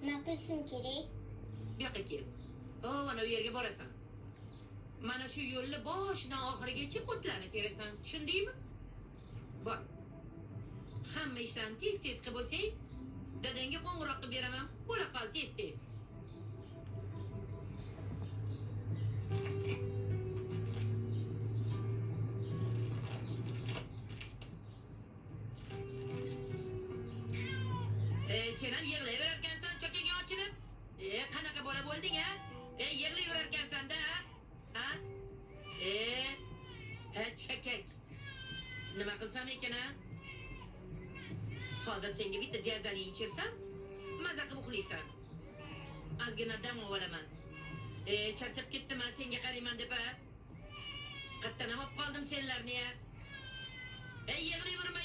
Nima qilishim kerak? Bu yoqqa kel. Mana u yerga borasan. Mana shu yo'lni boshidan oxirigacha o'tlarni terasan. Tushundingmi? Bor. Hamma ishlarni tez-tez qilib bo'lsang, dadangga qo'ng'iroq qilib beraman. Bo'la qol tez-tez. Sen ham yig'layverarkansan cho'kaging ochilib. Qanaqa bola bo'lding a? Yig'layverarkansan-da, ha? Chakak. Nima qilsam ekan a? Hozir senga bitta jazali ichirsam, maza qilib uxlaysan. Ozgina dam olaman. Charchab ketdim senga qarayman deb a? Qattanam olib qoldim senlarni a. Yig'layverma